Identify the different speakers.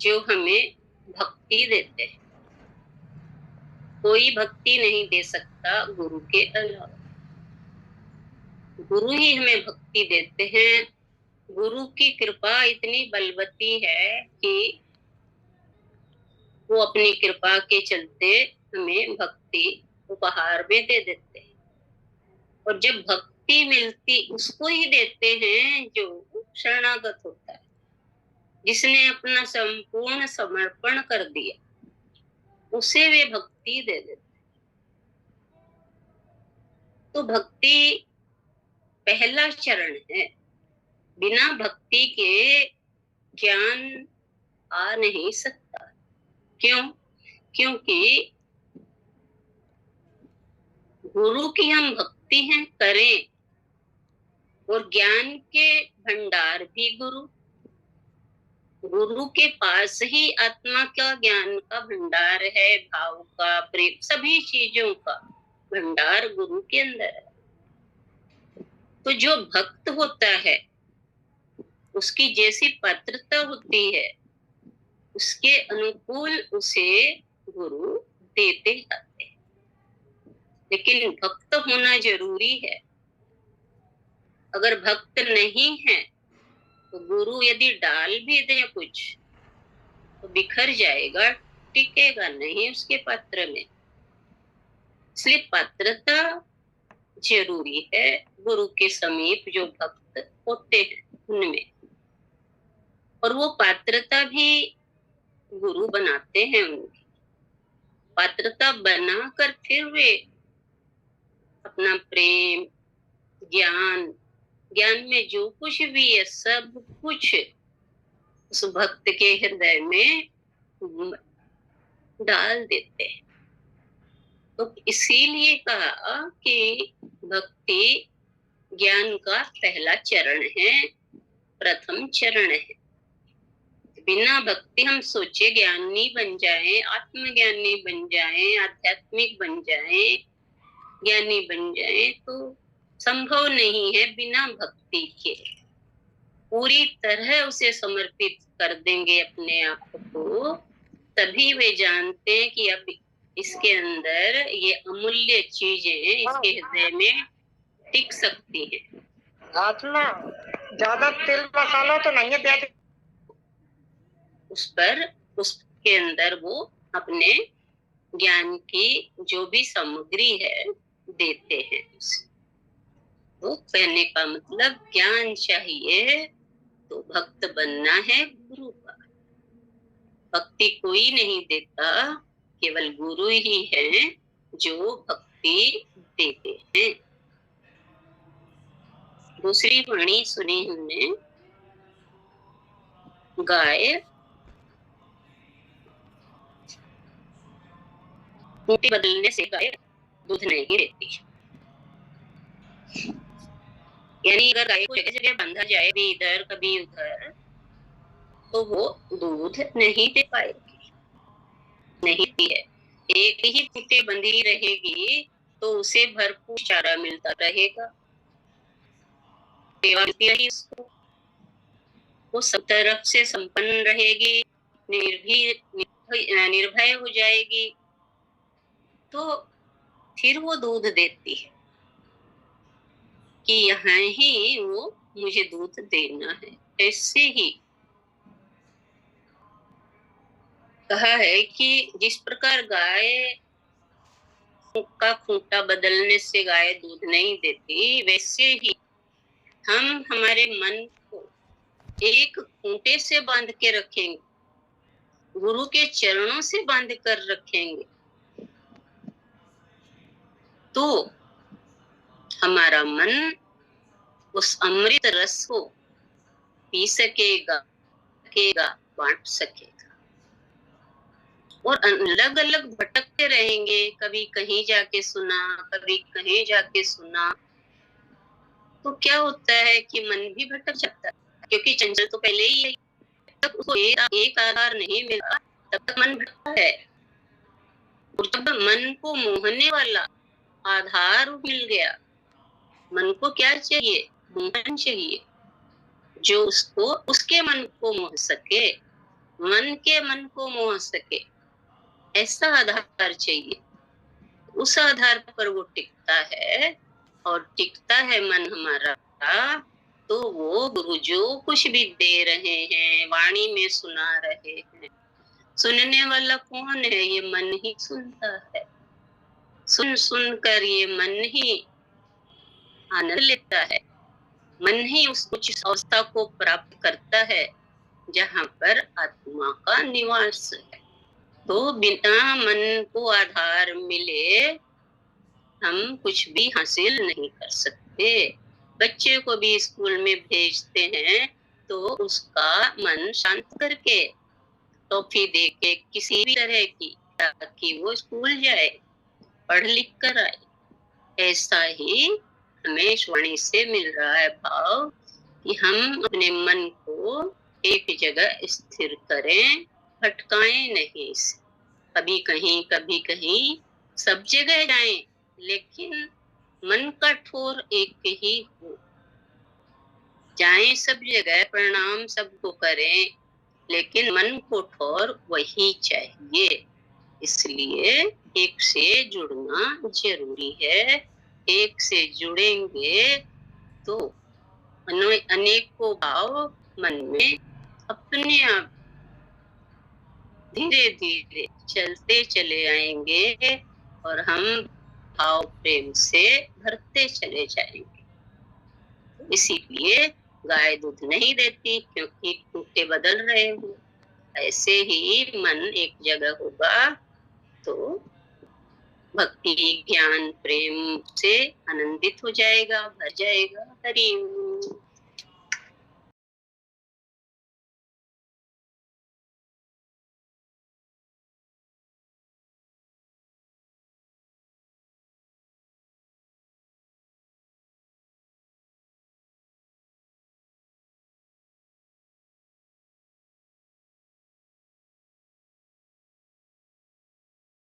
Speaker 1: जो हमें भक्ति देते हैं। कोई भक्ति नहीं दे सकता गुरु के अलावा। गुरु ही हमें भक्ति देते हैं। गुरु की कृपा इतनी बलवती है कि वो अपनी कृपा के चलते हमें भक्ति उपहार में दे देते हैं। और जब भक्ति मिलती उसको ही देते हैं जो शरणागत होता है, जिसने अपना संपूर्ण समर्पण कर दिया, उसे वे भक्ति दे देते। तो भक्ति पहला चरण है। बिना भक्ति के ज्ञान आ नहीं सकता। क्यों? क्योंकि गुरु की हम भक्ति हैं करें, और ज्ञान के भंडार भी गुरु। गुरु के पास ही आत्मा का ज्ञान का भंडार है, भाव का, प्रेम, सभी चीजों का भंडार गुरु के अंदर है। तो जो भक्त होता है उसकी जैसी पात्रता होती है, उसके अनुकूल उसे गुरु देते जाते हैं। लेकिन भक्त होना जरूरी है। अगर भक्त नहीं है तो गुरु यदि डाल भी दे कुछ तो बिखर जाएगा, टिकेगा नहीं उसके पात्र में। इसलिए पात्रता जरूरी है गुरु के समीप जो भक्त होते हैं उनमें। और वो पात्रता भी गुरु बनाते हैं। उनकी पात्रता बनाकर फिर वे अपना प्रेम, ज्ञान में जो कुछ भी है सब कुछ उस भक्त के हृदय में डाल देते हैं। तो इसीलिए कहा कि भक्ति ज्ञान का पहला चरण है, प्रथम चरण है। बिना भक्ति हम सोचे ज्ञानी बन जाए, आत्मज्ञानी बन जाए, आध्यात्मिक बन जाए, ज्ञानी बन जाए, तो संभव नहीं है बिना भक्ति के। पूरी तरह उसे समर्पित कर देंगे अपने आप को, तभी वे जानते हैं कि अब इसके अंदर ये अमूल्य चीजें इसके हृदय में टिक सकती है।
Speaker 2: आत्मा ज्यादा तेल मसाला तो नहीं है,
Speaker 1: उसके अंदर वो अपने ज्ञान की जो भी सामग्री है देते हैं। तो कहने का मतलब ज्ञान चाहिए तो भक्त बनना है गुरु का। भक्ति कोई नहीं देता, केवल गुरु ही है जो भक्ति देते हैं। दूसरी वाणी सुनी हमने, गाय खूंटी बदलने से गाय दूध नहीं देती। यानी अगर गाय को जगह जगह बांधा जाए, कभी इधर कभी उधर, तो वो दूध नहीं दे पाएगी, नहीं दी है। एक ही खूंटी बंधी रहेगी तो उसे भरपूर चारा मिलता रहेगा, सेवा मिलती रहेगी उसको, वो सब तरफ से संपन्न रहेगी, निर्भय हो जाएगी, तो फिर वो दूध देती है कि यहाँ ही वो मुझे दूध देना है। ऐसे ही कहा है कि जिस प्रकार गाय का खूंटा बदलने से गाय दूध नहीं देती, वैसे ही हम हमारे मन को एक खूंटे से बांध के रखेंगे, गुरु के चरणों से बांध कर रखेंगे, तो हमारा मन उस अमृत रस को पी सकेगा, बांट सकेगा। और अलग अलग भटकते रहेंगे, कभी कहीं जाके सुना, कभी कहीं जाके सुना, तो क्या होता है कि मन भी भटक जाता है, क्योंकि चंचल तो पहले ही है। तब उसको एक आधार नहीं मिला तब तक मन भटकता है। और जब मन को मोहने वाला आधार मिल गया, मन को क्या चाहिए? मोहन चाहिए, जो उसको उसके मन को मोह सके, मन को मोह सके, ऐसा आधार चाहिए। उस आधार पर वो टिकता है, और टिकता है मन हमारा, तो वो गुरु जो कुछ भी दे रहे हैं, वाणी में सुना रहे हैं, सुनने वाला कौन है? ये मन ही सुनता है। सुन सुन कर ये मन ही आनंद लेता है। मन ही उस उच्च अवस्था को प्राप्त करता है जहाँ पर आत्मा का निवास है। तो बिना मन को आधार मिले हम कुछ भी हासिल नहीं कर सकते। बच्चे को भी स्कूल में भेजते हैं तो उसका मन शांत करके, टॉफी दे के, किसी भी तरह की, ताकि वो स्कूल जाए, पढ़ लिख कर आए। ऐसा ही हमें वाणी से मिल रहा है भाव कि हम अपने मन को एक जगह स्थिर करें, भटकाएं नहीं इसे। कभी कहीं सब जगह जाएं, लेकिन मन का ठोर एक ही हो। जाएं सब जगह, प्रणाम सबको करें, लेकिन मन को ठोर वही चाहिए। इसलिए एक से जुड़ना जरूरी है। एक से जुड़ेंगे तो अनेकों भाव मन में अपने आप धीरे धीरे चलते चले आएंगे, और हम भाव प्रेम से भरते चले जाएंगे। इसीलिए गाय दूध नहीं देती, क्योंकि खूंटे बदल रहे हो। ऐसे ही मन एक जगह होगा तो भक्ति, ज्ञान, प्रेम से आनंदित हो जाएगा, भर जाएगा। हरि ओम।